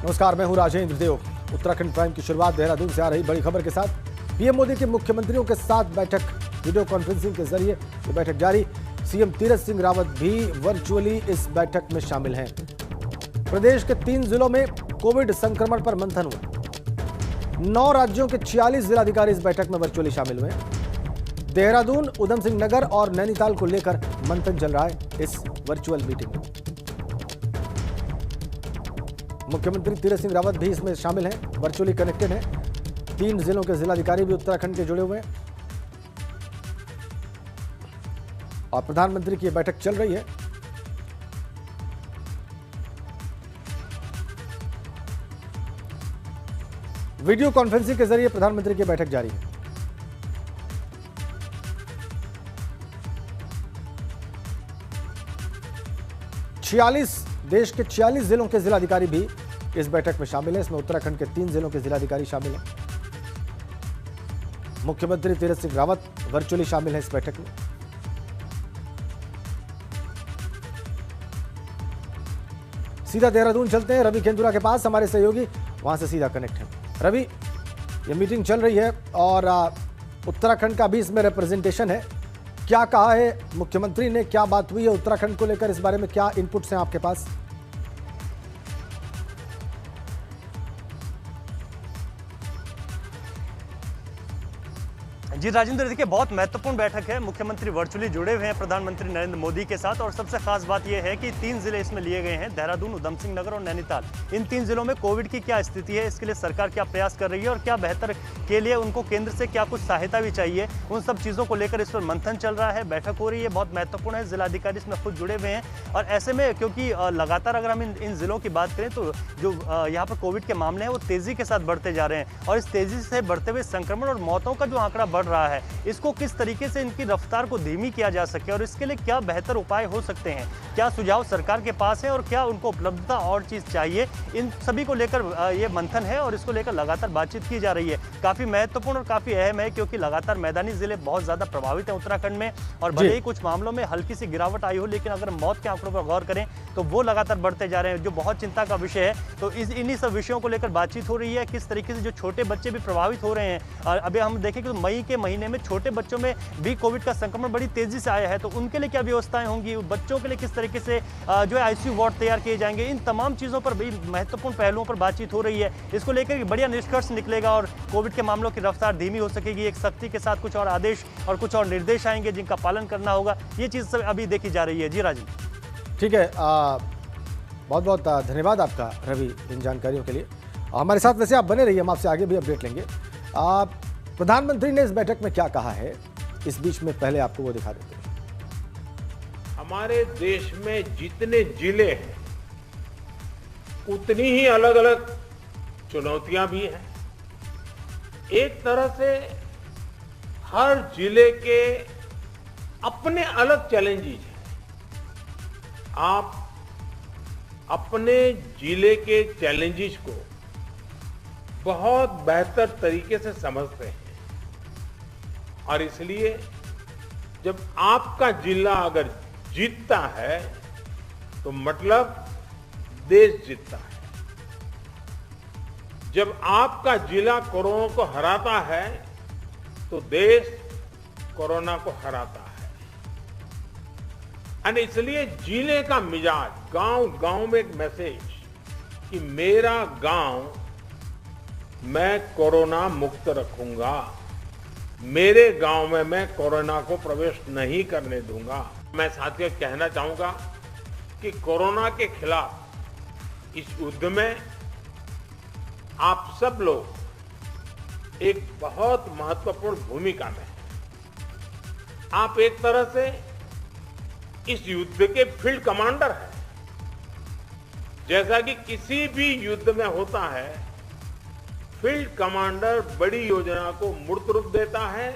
नमस्कार, मैं हूं राजेंद्र देव। उत्तराखंड प्राइम की शुरुआत देहरादून से आ रही बड़ी खबर के साथ। पीएम मोदी की मुख्यमंत्रियों के साथ बैठक, वीडियो कॉन्फ्रेंसिंग के जरिए ये बैठक जारी। सीएम तीरथ सिंह रावत भी वर्चुअली इस बैठक में शामिल हैं। प्रदेश के 3 जिलों में कोविड संक्रमण पर मंथन हुआ। 9 राज्यों के 46 जिलाधिकारी इस बैठक में वर्चुअली शामिल हुए। देहरादून, उधम सिंह नगर और नैनीताल को लेकर मंथन चल रहा है इस वर्चुअल मीटिंग में। मुख्यमंत्री तीरथ सिंह रावत भी इसमें शामिल हैं, वर्चुअली कनेक्टेड हैं। 3 जिलों के जिलाधिकारी भी उत्तराखंड के जुड़े हुए हैं और प्रधानमंत्री की यह बैठक चल रही है। वीडियो कॉन्फ्रेंसिंग के जरिए प्रधानमंत्री की बैठक जारी है। देश के 46 जिलों के जिलाधिकारी भी इस बैठक में शामिल हैं। इसमें उत्तराखंड के 3 जिलों के जिलाधिकारी शामिल हैं। मुख्यमंत्री तीरथ सिंह रावत वर्चुअली शामिल हैं इस बैठक में। सीधा देहरादून चलते हैं, रवि केंदुरा के पास, हमारे सहयोगी वहां से सीधा कनेक्ट हैं। रवि, ये मीटिंग चल रही है और उत्तराखंड का भी इसमें रिप्रेजेंटेशन है। क्या कहा है मुख्यमंत्री ने, क्या बात हुई है उत्तराखंड को लेकर, इस बारे में क्या इनपुट्स हैं आपके पास? जी राजेंद्र, देखिए बहुत महत्वपूर्ण बैठक है। मुख्यमंत्री वर्चुअली जुड़े हुए हैं प्रधानमंत्री नरेंद्र मोदी के साथ और सबसे खास बात यह है कि 3 जिले इसमें लिए गए हैं, देहरादून, उधम सिंह नगर और नैनीताल। इन 3 जिलों में कोविड की क्या स्थिति है, इसके लिए सरकार क्या प्रयास कर रही है और क्या बेहतर के लिए उनको केंद्र से क्या कुछ सहायता भी चाहिए, उन सब चीज़ों को लेकर इस पर मंथन चल रहा है, बैठक हो रही है। बहुत महत्वपूर्ण है, जिलाधिकारी इसमें खुद जुड़े हुए हैं और ऐसे में क्योंकि लगातार अगर हम इन जिलों की बात करें तो जो यहाँ पर कोविड के मामले हैं वो तेज़ी के साथ बढ़ते जा रहे हैं और इस तेज़ी से बढ़ते हुए संक्रमण और मौतों का जो आंकड़ा बढ़ रहा है, इसको किस तरीके से इनकी रफ्तार को धीमी किया जा सके और इसके लिए क्या बेहतर उपाय हो सकते हैं, क्या सुझाव सरकार के पास है और क्या उनको उपलब्धता और चीज़ चाहिए, इन सभी को लेकर ये मंथन है और इसको लेकर लगातार बातचीत की जा रही है। काफ़ी महत्वपूर्ण और काफ़ी अहम है क्योंकि लगातार मैदानी जिले बहुत ज़्यादा प्रभावित हैं उत्तराखंड में और भले ही कुछ मामलों में हल्की सी गिरावट आई हो, लेकिन अगर मौत के आंकड़ों पर गौर करें तो वो लगातार बढ़ते जा रहे हैं, जो बहुत चिंता का विषय है। तो इन्हीं सब विषयों को लेकर बातचीत हो रही है, किस तरीके से जो छोटे बच्चे भी प्रभावित हो रहे हैं। और अभी हम देखें कि मई के महीने में छोटे बच्चों में भी कोविड का संक्रमण बड़ी तेजी से आया है, तो उनके लिए क्या व्यवस्थाएं होंगी, बच्चों के लिए किस तरीके से जो है आईसीयू वार्ड तैयार किए जाएंगे, इन तमाम चीज़ों पर भी महत्वपूर्ण पहलुओं पर बातचीत हो रही है। इसको लेकर बढ़िया निष्कर्ष निकलेगा और कोविड के मामलों की रफ्तार धीमी हो सकेगी। एक सख्ती के साथ कुछ और आदेश और कुछ और निर्देश आएंगे जिनका पालन करना होगा। ये चीज़ सब अभी देखी जा रही है। जी राजीव। ठीक है, बहुत बहुत धन्यवाद आपका रवि इन जानकारियों के लिए। हमारे साथ वैसे आप बने रहिए, हम आपसे आगे भी अपडेट लेंगे। प्रधानमंत्री ने इस बैठक में क्या कहा है, इस बीच में पहले आपको वो दिखा देते हैं। हमारे देश में जितने जिले हैं उतनी ही अलग अलग चुनौतियां भी हैं। एक तरह से हर जिले के अपने अलग चैलेंजेस हैं। आप अपने जिले के चैलेंजेस को बहुत बेहतर तरीके से समझते हैं और इसलिए जब आपका जिला अगर जीतता है तो मतलब देश जीतता है। जब आपका जिला कोरोना को हराता है तो देश कोरोना को हराता है। और इसलिए जिले का मिजाज, गांव गांव में एक मैसेज कि मेरा गांव मैं कोरोना मुक्त रखूंगा, मेरे गांव में मैं कोरोना को प्रवेश नहीं करने दूंगा। मैं साथियों कहना चाहूंगा कि कोरोना के खिलाफ इस युद्ध में आप सब लोग एक बहुत महत्वपूर्ण भूमिका में हैं। आप एक तरह से इस युद्ध के फील्ड कमांडर हैं। जैसा कि किसी भी युद्ध में होता है, फील्ड कमांडर बड़ी योजना को मूर्त रूप देता है,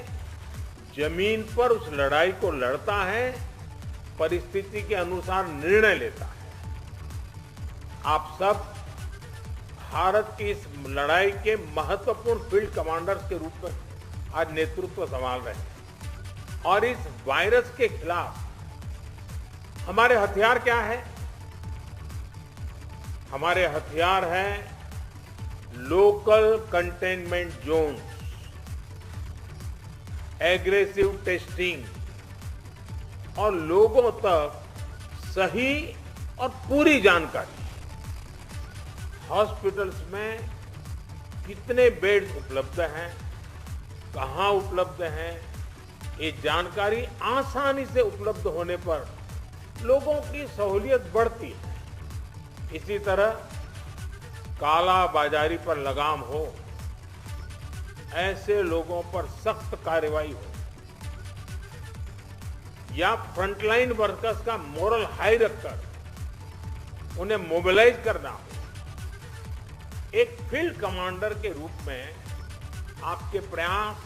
जमीन पर उस लड़ाई को लड़ता है, परिस्थिति के अनुसार निर्णय लेता है। आप सब भारत की इस लड़ाई के महत्वपूर्ण फील्ड कमांडर्स के रूप में आज नेतृत्व संभाल रहे हैं। और इस वायरस के खिलाफ हमारे हथियार क्या है? हमारे हथियार हैं local containment zone, aggressive testing और लोगों तक सही और पूरी जानकारी, हॉस्पिटल्स में कितने बेड्स उपलब्ध हैं, कहां उपलब्ध हैं, ये जानकारी आसानी से उपलब्ध होने पर लोगों की सहूलियत बढ़ती है। इसी तरह काला बाजारी पर लगाम हो, ऐसे लोगों पर सख्त कार्रवाई हो, या फ्रंटलाइन वर्कर्स का मोरल हाई रखकर उन्हें मोबिलाइज करना हो। एक फील्ड कमांडर के रूप में आपके प्रयास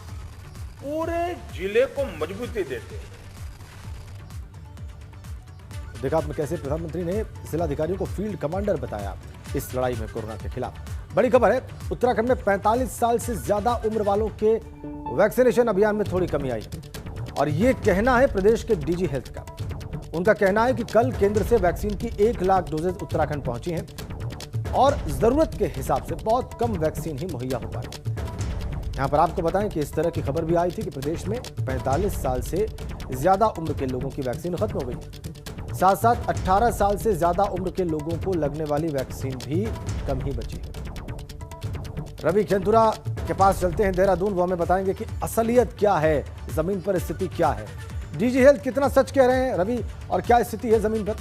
पूरे जिले को मजबूती देते हैं। देखा आपने कैसे प्रधानमंत्री ने जिलाधिकारियों को फील्ड कमांडर बताया इस लड़ाई में कोरोना के खिलाफ। बड़ी खबर है, उत्तराखंड में 45 साल से ज्यादा उम्र वालों के वैक्सीनेशन अभियान में थोड़ी कमी आई और ये कहना है प्रदेश के डीजी हेल्थ का। उनका कहना है कि कल केंद्र से वैक्सीन की 1 लाख डोजेज उत्तराखंड पहुंची हैं और जरूरत के हिसाब से बहुत कम वैक्सीन ही मुहैया हो पाई। यहां पर आपको बताएं कि इस तरह की खबर भी आई थी कि प्रदेश में 45 साल से ज्यादा उम्र के लोगों की वैक्सीन खत्म हो गई। साथ साथ 18 साल से ज्यादा उम्र के लोगों को लगने वाली वैक्सीन भी कम ही बची है। रवि खेंतुरा के पास चलते हैं देहरादून, वो हमें बताएंगे कि असलियत क्या है, जमीन पर स्थिति क्या है। डीजी हेल्थ कितना सच कह रहे हैं रवि, और क्या स्थिति है जमीन पर?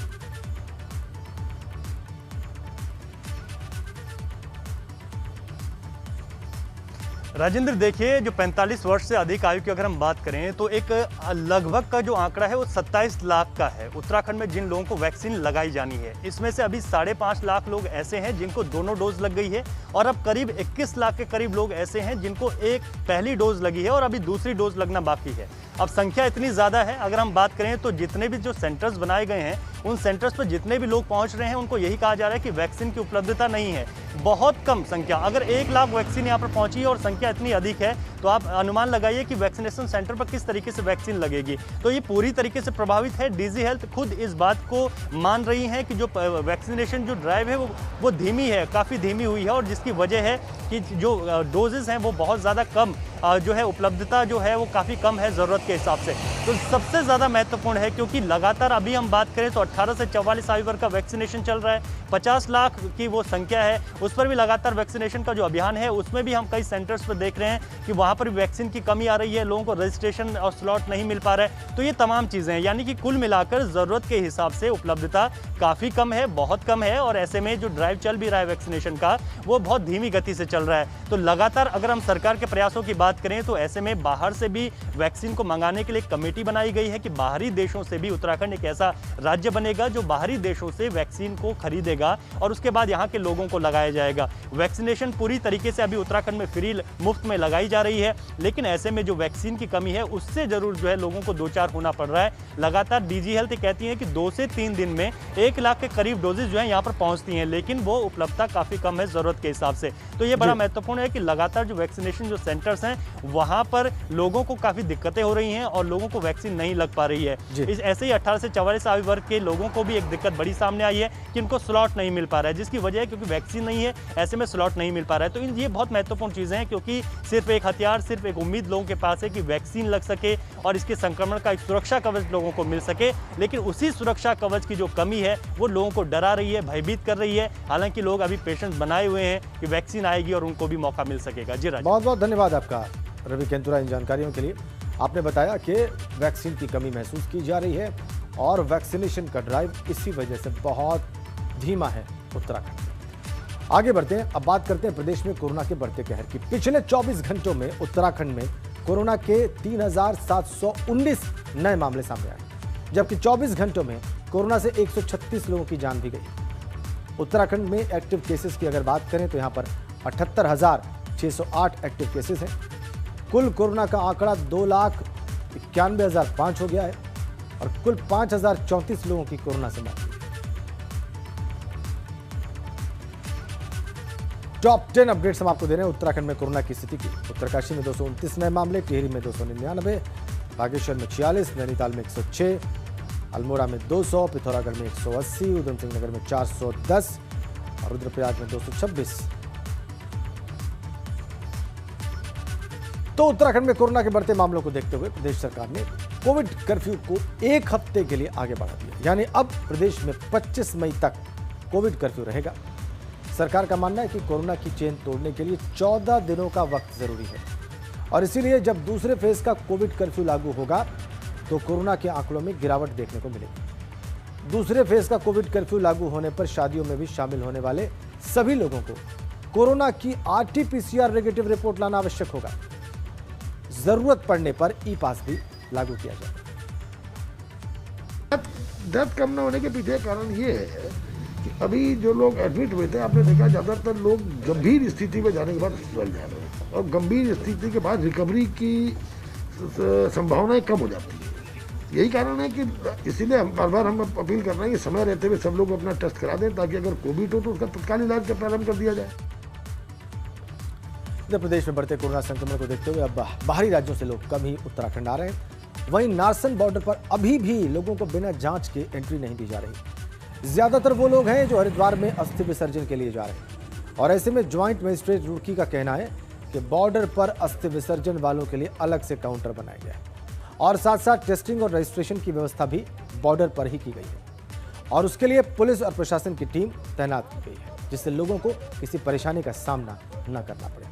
राजेंद्र, देखिए, जो 45 वर्ष से अधिक आयु की अगर हम बात करें तो एक लगभग का जो आंकड़ा है वो 27 लाख का है उत्तराखंड में जिन लोगों को वैक्सीन लगाई जानी है। इसमें से अभी 5.5 लाख लोग ऐसे हैं जिनको दोनों डोज लग गई है और अब करीब 21 लाख के करीब लोग ऐसे हैं जिनको एक पहली डोज लगी है और अभी दूसरी डोज लगना बाकी है। अब संख्या इतनी ज़्यादा है, अगर हम बात करें तो जितने भी जो सेंटर्स बनाए गए हैं उन सेंटर्स पर जितने भी लोग पहुंच रहे हैं उनको यही कहा जा रहा है कि वैक्सीन की उपलब्धता नहीं है, बहुत कम संख्या। अगर 1 लाख वैक्सीन यहाँ पर पहुंची है और संख्या इतनी अधिक है तो आप अनुमान लगाइए कि वैक्सीनेशन सेंटर पर किस तरीके से वैक्सीन लगेगी। तो ये पूरी तरीके से प्रभावित है। डीजी हेल्थ खुद इस बात को मान रही है कि जो वैक्सीनेशन जो ड्राइव है वो धीमी है, काफ़ी धीमी हुई है और जिसकी वजह है कि जो डोजेज हैं वो बहुत ज़्यादा कम जो है, उपलब्धता जो है वो काफ़ी कम है ज़रूरत के हिसाब से। तो सबसे ज़्यादा महत्वपूर्ण है क्योंकि लगातार अभी हम बात करें तो 18 से 44 आयु वर्ग का वैक्सीनेशन चल रहा है। 50 लाख की वो संख्या है, उस पर भी लगातार वैक्सीनेशन का जो अभियान है उसमें भी हम कई सेंटर्स पर देख रहे हैं कि वहाँ पर वैक्सीन की कमी आ रही है, लोगों को रजिस्ट्रेशन और स्लॉट नहीं मिल पा रहा है। तो ये तमाम चीज़ें हैं, यानी कि कुल मिलाकर ज़रूरत के हिसाब से उपलब्धता काफ़ी कम है, बहुत कम है और ऐसे में जो ड्राइव चल भी रहा है वैक्सीनेशन का वो बहुत धीमी गति से चल रहा है। तो लगातार अगर हम सरकार के प्रयासों की बात करें तो ऐसे में बाहर से भी वैक्सीन को मंगाने के लिए कमेटी बनाई गई है कि बाहरी देशों से भी उत्तराखंड एक ऐसा राज्य बनेगा जो बाहरी देशों से वैक्सीन को खरीदेगा और उसके बाद यहाँ के लोगों को लगाया जाएगा। वैक्सीनेशन पूरी तरीके से अभी उत्तराखंड में फ्री मुफ्त में लगाई जा रही है, लेकिन ऐसे में जो वैक्सीन की कमी है उससे जरूर जो है लोगों को दो चार होना पड़ रहा है। लगातार डीजी हेल्थ कहती है कि 2 से 3 दिन में 1 लाख के करीब डोजेज जो है यहाँ पर पहुँचती हैं, लेकिन वो उपलब्धता काफ़ी कम है ज़रूरत के हिसाब से। तो ये बड़ा महत्वपूर्ण है कि लगातार जो वैक्सीनेशन जो सेंटर्स हैं वहाँ पर लोगों को काफ़ी दिक्कतें हो रही हैं और लोगों को वैक्सीन नहीं लग पा रही है। इस ऐसे ही 18 से 44 आयु वर्ग के लोगों को भी एक दिक्कत बड़ी सामने आई है कि इनको स्लॉट नहीं मिल पा रहा है, जिसकी वजह है क्योंकि वैक्सीन नहीं है, ऐसे में स्लॉट नहीं मिल पा रहा है। तो ये बहुत महत्वपूर्ण चीज़ें हैं क्योंकि सिर्फ एक हथियार, सिर्फ एक उम्मीद लोगों के पास है कि वैक्सीन लग सके और इसके संक्रमण का एक सुरक्षा कवच लोगों को मिल सके, लेकिन उसी सुरक्षा कवच की जो कमी है वो लोगों को डरा रही है, भयभीत कर रही है। हालांकि लोग अभी पेशेंस बनाए हुए हैं कि वैक्सीन आएगी और उनको भी मौका मिल सकेगा। जी राज, बहुत बहुत धन्यवाद आपका रवि खेंतुरा इन जानकारियों के लिए। आपने बताया कि वैक्सीन की कमी महसूस की जा रही है और वैक्सीनेशन का ड्राइव इसी वजह से बहुत धीमा है उत्तराखंड में। आगे बढ़ते हैं, अब बात करते हैं प्रदेश में कोरोना के बढ़ते कहर की। पिछले 24 घंटों में उत्तराखंड में कोरोना के 3719 नए मामले सामने आए, जबकि 24 घंटों में कोरोना से 136 लोगों की जान भी गई। उत्तराखंड में एक्टिव केसेस की अगर बात करें तो यहां पर 78,608 एक्टिव केसेस हैं। कुल कोरोना का आंकड़ा 2,91,005 हो गया है और कुल 5,034 लोगों की कोरोना से मौत हुई। टॉप 10 अपडेट्स हम आपको दे रहे हैं उत्तराखंड में कोरोना की स्थिति की। उत्तरकाशी में 229 नए मामले, टिहरी में 299, बागेश्वर में 46, नैनीताल में 106, अल्मोड़ा में 200, पिथौरागढ़ में 180, उधमसिंह नगर में 410 और रुद्रप्रयाग में 226 तो उत्तराखंड में कोरोना के बढ़ते मामलों को देखते हुए प्रदेश सरकार ने कोविड कर्फ्यू को 1 हफ्ते के लिए आगे बढ़ा दिया। यानी अब प्रदेश में 25 मई तक कोविड कर्फ्यू रहेगा। सरकार का मानना है कि कोरोना की चेन तोड़ने के लिए 14 दिनों का वक्त जरूरी है और इसीलिए जब दूसरे फेज का कोविड कर्फ्यू लागू होगा तो कोरोना के आंकड़ों में गिरावट देखने को मिलेगी। दूसरे फेज का कोविड कर्फ्यू लागू होने पर शादियों में भी शामिल होने वाले सभी लोगों को कोरोना की RT-PCR नेगेटिव रिपोर्ट लाना आवश्यक होगा। जरूरत पड़ने पर ई पास भी लागू किया जाए। डेथ कम न होने के पीछे कारण ये है कि अभी जो लोग एडमिट हुए थे, आपने देखा ज्यादातर लोग गंभीर स्थिति में जाने के बाद अस्पताल जा रहे हैं और गंभीर स्थिति के बाद रिकवरी की संभावनाएं कम हो जाती है। यही कारण है कि इसीलिए बार बार हम अपील कर रहे हैं कि समय रहते हुए सब लोग अपना टेस्ट करा दें ताकि अगर कोविड हो तो उसका तत्काल इलाज का प्रारंभ कर दिया जाए। उत्तर प्रदेश में बढ़ते कोरोना संक्रमण को देखते हुए अब बाहरी राज्यों से लोग कम ही उत्तराखंड आ रहे हैं। वहीं नारसन बॉर्डर पर अभी भी लोगों को बिना जांच के एंट्री नहीं दी जा रही। ज्यादातर वो लोग हैं जो हरिद्वार में अस्थि विसर्जन के लिए जा रहे हैं और ऐसे में ज्वाइंट मजिस्ट्रेट रुड़की का कहना है कि बॉर्डर पर अस्थि विसर्जन वालों के लिए अलग से काउंटर बनाया गया है और साथ साथ टेस्टिंग और रजिस्ट्रेशन की व्यवस्था भी बॉर्डर पर ही की गई है और उसके लिए पुलिस और प्रशासन की टीम तैनात की गई है जिससे लोगों को किसी परेशानी का सामना न करना पड़े।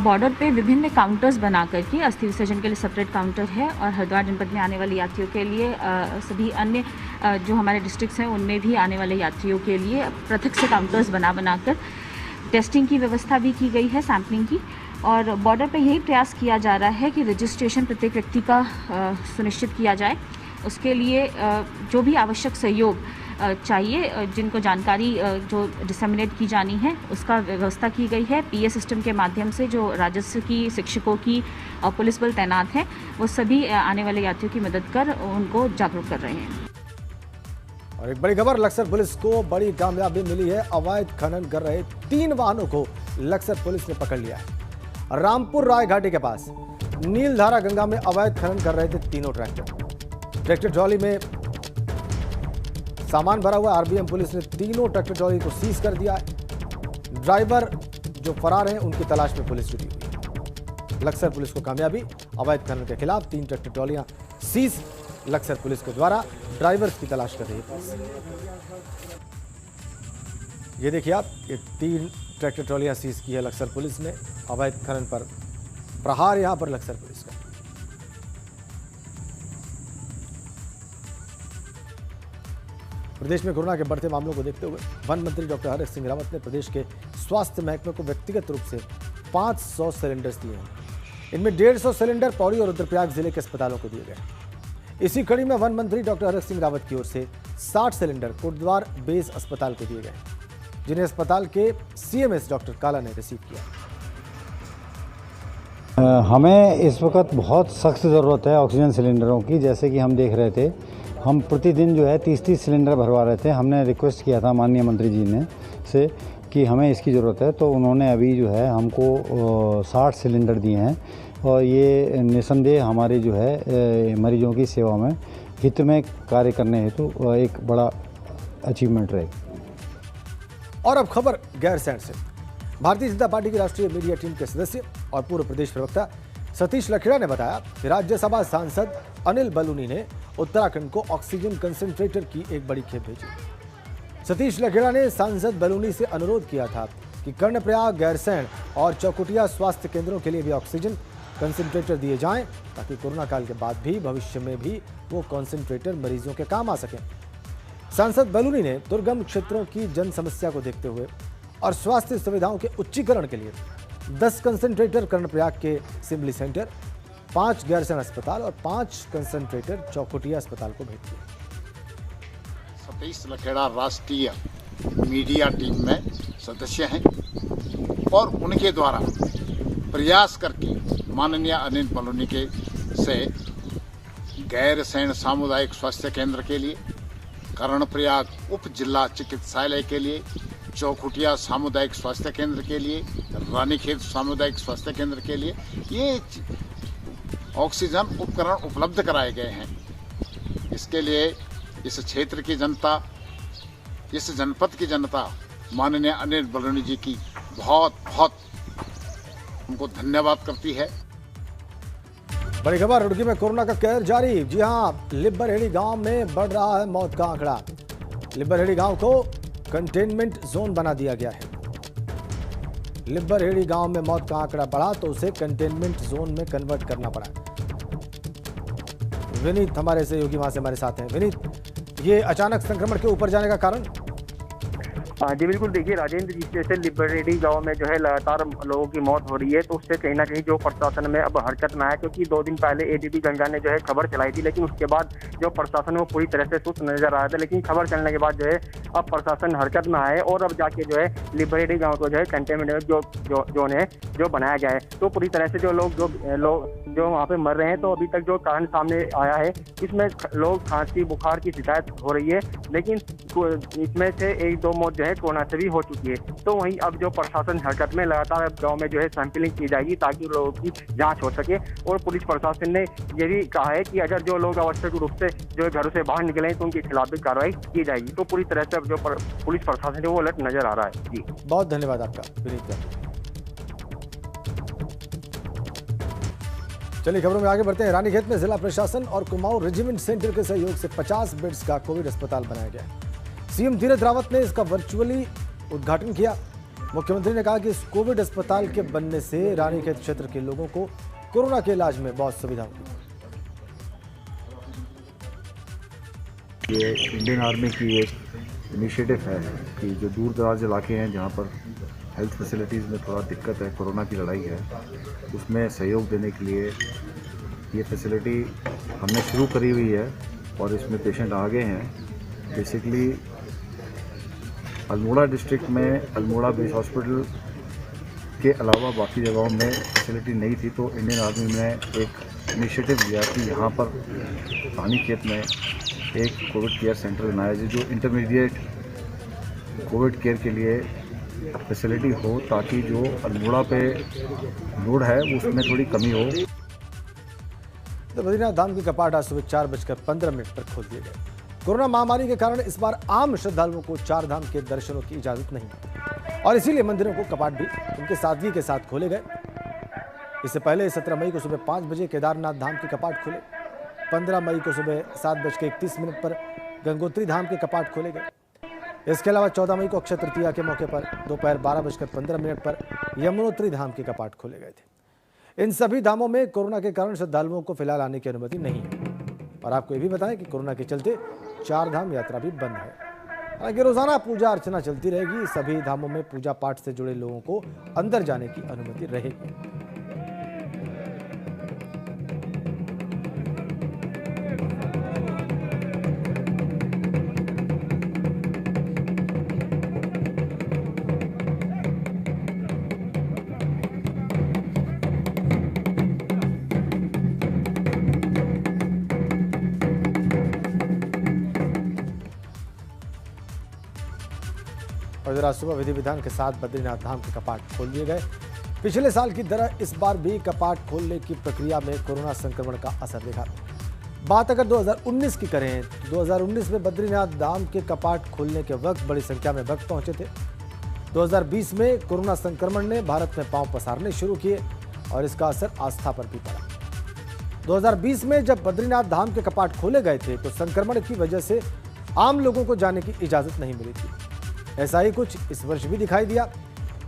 बॉर्डर पे विभिन्न काउंटर्स बना करके अस्थि विसर्जन के लिए सेपरेट काउंटर है और हरिद्वार जनपद में आने वाले यात्रियों के लिए सभी अन्य जो हमारे डिस्ट्रिक्ट्स हैं उनमें भी आने वाले यात्रियों के लिए पृथक से काउंटर्स बनाकर टेस्टिंग की व्यवस्था भी की गई है, सैम्पलिंग की। और बॉर्डर पे यही प्रयास किया जा रहा है कि रजिस्ट्रेशन प्रत्येक व्यक्ति का सुनिश्चित किया जाए। उसके लिए जो भी आवश्यक सहयोग चाहिए, जिनको जानकारी जो डिसेमिनेट की जानी है उसका व्यवस्था की गई है। PA सिस्टम के माध्यम से जो राजस्व की, शिक्षकों की और पुलिस बल तैनात है वो सभी आने वाले यात्रियों की मदद कर उनको जागरूक कर रहे हैं। और एक बड़ी खबर, लक्सर पुलिस को बड़ी कामयाबी मिली है। अवैध खनन कर रहे 3 वाहनों को लक्सर पुलिस ने पकड़ लिया है। रामपुर राय घाटी के पास नीलधारा गंगा में अवैध खनन कर रहे थे 3 ट्रैक्टर ट्रॉली में सामान भरा हुआ। RBM पुलिस ने 3 ट्रैक्टर ट्रॉली को सीज कर दिया है। ड्राइवर जो फरार हैं उनकी तलाश में पुलिस जुटी हुई है। लक्सर पुलिस को कामयाबी, अवैध खनन के खिलाफ 3 ट्रैक्टर ट्रॉलियां सीज। लक्सर पुलिस के द्वारा ड्राइवर्स की तलाश कर रही है पुलिस। ये देखिए आप, ये 3 ट्रैक्टर ट्रॉलियां सीज की है लक्सर पुलिस ने। अवैध खनन पर प्रहार यहां पर लक्सर पुलिस का। प्रदेश में कोरोना के बढ़ते मामलों को देखते हुए वन मंत्री डॉक्टर हरक सिंह रावत ने प्रदेश के स्वास्थ्य महकमे को व्यक्तिगत रूप से 500 सिलेंडर्स दिए हैं। इनमें 150 सिलेंडर पौड़ी और रुद्रप्रयाग जिले के अस्पतालों को दिए गए। इसी कड़ी में वन मंत्री डॉक्टर हरक सिंह रावत की ओर से 60 सिलेंडर कोटद्वार बेस अस्पताल को दिए गए, जिन्हें अस्पताल के CMS डॉक्टर काला ने रिसीव किया। हमें इस वक्त बहुत सख्त ज़रूरत है ऑक्सीजन सिलेंडरों की। जैसे कि हम देख रहे थे, हम प्रतिदिन जो है 30-30 सिलेंडर भरवा रहे थे। हमने रिक्वेस्ट किया था माननीय मंत्री जी ने से कि हमें इसकी ज़रूरत है, तो उन्होंने अभी जो है हमको 60 सिलेंडर दिए हैं और ये निसंदेह हमारे जो है मरीजों की सेवा में हित में कार्य करने हेतु एक बड़ा अचीवमेंट रहेगी। और अब खबर गैरसैंण से। भारतीय जनता पार्टी की राष्ट्रीय मीडिया टीम के सदस्य और पूर्व प्रदेश प्रवक्ता सतीश लखेड़ा ने बताया कि राज्यसभा सांसद अनिल बलूनी ने उत्तराखंड को ऑक्सीजन कंसंट्रेटर की एक बड़ी खेप भेजी। सतीश लखेड़ा ने सांसद बलूनी से अनुरोध किया था कि कर्णप्रयाग, गैरसैंण और चौकुटिया स्वास्थ्य केंद्रों के लिए भी ऑक्सीजन कंसंट्रेटर दिए जाएं ताकि कोरोना काल के बाद भी भविष्य में भी वो कंसंट्रेटर मरीजों के काम आ सकें। सांसद बलूनी ने दुर्गम क्षेत्रों की जन समस्या को देखते हुए और स्वास्थ्य सुविधाओं के उच्चीकरण के लिए 10 कंसंट्रेटर कर्णप्रयाग के सिमली सेंटर, 5 गैरसैंण अस्पताल और 5 कंसंट्रेटर चौकुटिया अस्पताल को भेज दिए। सतीश लखेड़ा राष्ट्रीय मीडिया टीम में सदस्य हैं और उनके द्वारा प्रयास करके माननीय अनिल बलूनी के से गैरसैंण सामुदायिक स्वास्थ्य केंद्र के लिए, कर्णप्रयाग उप जिला चिकित्सालय के लिए, चौकुटिया सामुदायिक स्वास्थ्य केंद्र के लिए, रानीखेत सामुदायिक स्वास्थ्य केंद्र के लिए ये ऑक्सीजन उपकरण उपलब्ध कराए गए हैं। इसके लिए इस क्षेत्र की जनता, इस जनपद की जनता माननीय अनिल बलूनी जी की बहुत बहुत हमको धन्यवाद करती है। बड़ी खबर, रुड़की में कोरोना का कहर जारी। जी हां, लिब्बरहेड़ी गांव में बढ़ रहा है मौत का आंकड़ा। लिब्बरहेड़ी गांव को कंटेनमेंट जोन बना दिया गया है। लिब्बरहेड़ी गांव में मौत का आंकड़ा बढ़ा तो उसे कंटेनमेंट जोन में कन्वर्ट करना पड़ा। विनीत हमारे सहयोगी वहां से हमारे साथ हैं। विनीत, ये अचानक संक्रमण के ऊपर जाने का कारण? जी बिल्कुल, देखिए राजेंद्र, जिस जैसे लिब्बरहेड़ी गांव में जो है लगातार लोगों की मौत हो रही है, तो उससे कहीं ना कहीं जो प्रशासन में अब हरकत में आया, क्योंकि 2 दिन पहले एबीपी गंगा ने जो है खबर चलाई थी, लेकिन उसके बाद जो प्रशासन है वो पूरी तरह से सुस्त नजर आ रहा था। लेकिन खबर चलने के बाद जो है अब प्रशासन हरकत में आया और अब जाके जो है लिब्बरहेड़ी गाँव को जो है कंटेनमेंट जोन है जो बनाया गया है। तो पूरी तरह से जो लोग जो वहाँ पे मर रहे हैं, तो अभी तक जो कारण सामने आया है इसमें लोग खांसी बुखार की शिकायत हो रही है, लेकिन इसमें से 1-2 मौत जो है कोरोना से भी हो चुकी है। तो वहीं अब जो प्रशासन हरकत में लगातार गांव में जो है सैंपलिंग की जाएगी ताकि लोगों की जांच हो सके। और पुलिस प्रशासन ने ये भी कहा है कि अगर जो लोग आवश्यक रूप से जो घरों से बाहर निकले तो उनके खिलाफ भी कार्रवाई की जाएगी। तो पूरी तरह से अब जो पुलिस प्रशासन है वो अलर्ट नजर आ रहा है। जी बहुत धन्यवाद आपका विनीत। चलिए खबरों में आगे बढ़ते हैं। रानीखेत में जिला प्रशासन और कुमाऊं रेजिमेंट सेंटर के सहयोग से 50 बेड्स का कोविड अस्पताल बनाया गया। सीएम तीरथ रावत ने इसका वर्चुअली उद्घाटन किया। मुख्यमंत्री ने कहा कि इस कोविड अस्पताल के बनने से रानीखेत क्षेत्र के लोगों को कोरोना के इलाज में बहुत सुविधा होगी। ये इंडियन आर्मी की एक इनिशिएटिव है कि जो दूर दराज इलाके हैं जहाँ पर हेल्थ फैसिलिटीज़ में थोड़ा दिक्कत है, कोरोना की लड़ाई है, उसमें सहयोग देने के लिए ये फैसिलिटी हमने शुरू करी हुई है और इसमें पेशेंट आ गए हैं। बेसिकली अल्मोड़ा डिस्ट्रिक्ट में अल्मोड़ा बेस हॉस्पिटल के अलावा बाकी जगहों में फैसिलिटी नहीं थी, तो इंडियन आर्मी ने एक इनिशिएटिव लिया कि यहाँ पर रानीखेत में एक कोविड केयर सेंटर बनाया जाए जो इंटरमीडिएट कोविड केयर के लिए फैसिलिटी हो, ताकि जो अल्मोड़ा पे लोड है उसमें थोड़ी कमी हो। तो बद्रीनाथ धाम के कपाट आज सुबह 4:15 पर खोल दिए गए। कोरोना महामारी के कारण इस बार आम श्रद्धालुओं को 4 धाम के दर्शनों की इजाजत नहीं और इसीलिए मंदिरों को कपाट भी उनके सादगी के साथ खोले गए। इससे पहले 17 मई को सुबह 5 बजे केदारनाथ धाम के कपाट खोले। 15 मई को सुबह 7:31 पर गंगोत्री धाम के कपाट खोले गए। इसके अलावा 14 मई को अक्षय तृतीया के मौके पर दोपहर 12:15 पर यमुनोत्री धाम के कपाट खोले गए थे। इन सभी धामों में कोरोना के कारण श्रद्धालुओं को फिलहाल आने की अनुमति नहीं है। और आपको ये भी बताएं कि कोरोना के चलते 4 धाम यात्रा भी बंद है। हालांकि रोजाना पूजा अर्चना चलती रहेगी। सभी धामों में पूजा पाठ से जुड़े लोगों को अंदर जाने की अनुमति रहेगी। और आज सुबह विधि विधान के साथ बद्रीनाथ धाम के कपाट खोल दिए गए। पिछले साल की तरह इस बार भी कपाट खोलने की प्रक्रिया में कोरोना संक्रमण का असर देखा। बात अगर 2019 की करें तो 2019 में बद्रीनाथ धाम के कपाट खोलने के वक्त बड़ी संख्या में भक्त पहुंचे थे। 2020 में कोरोना संक्रमण ने भारत में पांव पसारने शुरू किए और इसका असर आस्था पर भी पड़ा। 2020 में जब बद्रीनाथ धाम के कपाट खोले गए थे तो संक्रमण की वजह से आम लोगों को जाने की इजाजत नहीं मिली थी। ऐसा ही कुछ इस वर्ष भी दिखाई दिया।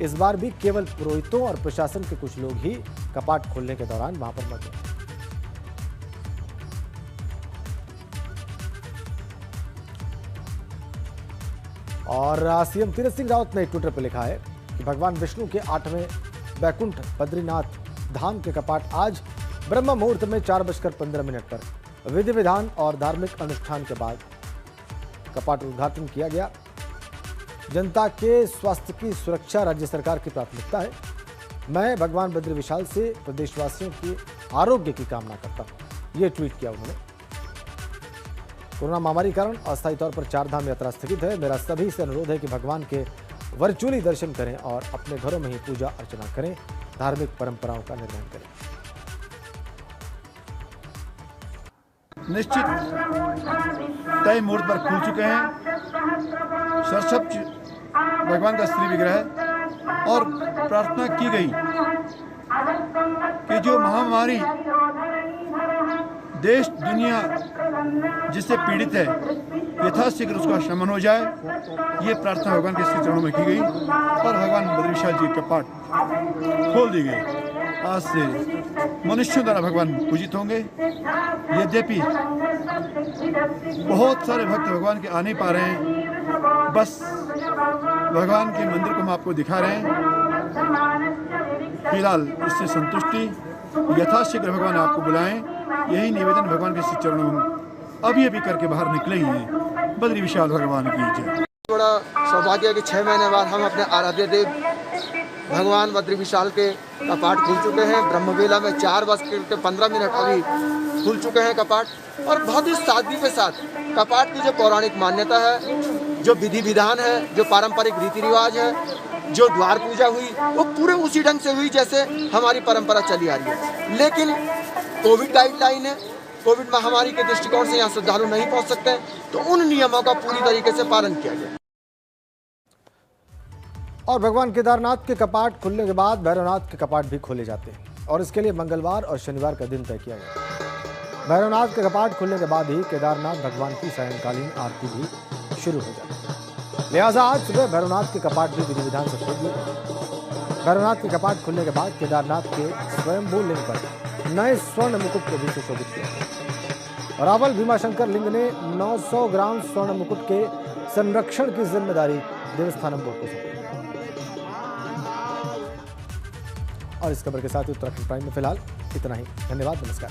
इस बार भी केवल पुरोहितों और प्रशासन के कुछ लोग ही कपाट खोलने के दौरान वहां पर मौजूद थे। और सीएम तीरथ सिंह रावत ने ट्विटर पर लिखा है कि भगवान विष्णु के 8वें बैकुंठ बद्रीनाथ धाम के कपाट आज ब्रह्म मुहूर्त में 4:15 पर विधि विधान और धार्मिक अनुष्ठान के बाद कपाट उद्घाटन किया गया। जनता के स्वास्थ्य की सुरक्षा राज्य सरकार की प्राथमिकता है। मैं भगवान बद्री विशाल से प्रदेशवासियों के आरोग्य की कामना करता हूं, ये ट्वीट किया उन्होंने। कोरोना महामारी कारण अस्थायी तौर पर 4 धाम यात्रा स्थगित है। मेरा सभी से अनुरोध है कि भगवान के वर्चुअली दर्शन करें और अपने घरों में ही पूजा अर्चना करें, धार्मिक परंपराओं का निर्वहन करें। निश्चित तय मुहूर्त पर खुल चुके हैं। सरसब्ज भगवान का श्री विग्रह और प्रार्थना की गई महामारी देश दुनिया जिससे पीड़ित है यथाशीघ्र उसका शमन हो जाए, ये प्रार्थना भगवान के श्री चरणों में की गई और भगवान बद्री विशाल जी का पाठ खोल दी गई। आज से मनुष्यों द्वारा भगवान पूजित होंगे। यद्यपि बहुत सारे भक्त भगवान के आ नहीं पा रहे हैं, बस भगवान के मंदिर को हम आपको दिखा रहे हैं। फिलहाल इससे संतुष्टि, यथाशीघ्र भगवान आपको बुलाएं, यही निवेदन भगवान के श्री चरणों में अभी करके बाहर निकलेंगे। बद्री विशाल भगवान की जय। बड़ा सौभाग्य है कि 6 महीने बाद हम अपने आराध्य देव भगवान बद्री विशाल के कपाट खुल चुके हैं। ब्रह्मवेला में 4:15 अभी खुल चुके हैं कपाट, और बहुत ही सादगी के साथ कपाट की जो पौराणिक मान्यता है, जो विधि विधान है, जो पारंपरिक रीति रिवाज है, जो द्वार पूजा हुई, वो पूरे उसी ढंग से हुई जैसे हमारी परंपरा चली आ रही है। लेकिन कोविड गाइडलाइन है, कोविड महामारी के दृष्टिकोण से यहाँ श्रद्धालु नहीं पहुँच सकते, तो उन नियमों का पूरी तरीके से पालन किया गया। और भगवान केदारनाथ के कपाट खुलने के बाद भैरवनाथ के कपाट भी खोले जाते हैं, और इसके लिए मंगलवार और शनिवार का दिन तय किया गया। भैरवनाथ के कपाट खुलने के बाद ही केदारनाथ भगवान की सायंकालीन आरती भी शुरू हो जाती है। लिहाजा आज सुबह भैरवनाथ के कपाट भी विधि विधान से खोल दिए। भैरवनाथ के कपाट खुलने के बाद केदारनाथ के स्वयंभू लिंग पर नए स्वर्ण मुकुट को भी सुशोभित किया। रावल भीमाशंकर लिंग ने 900 ग्राम स्वर्ण मुकुट के संरक्षण की जिम्मेदारी देवस्थानम बोर्ड को सौंपी। और इस खबर के साथ ही उत्तराखंड प्राइम में फिलहाल इतना ही। धन्यवाद, नमस्कार।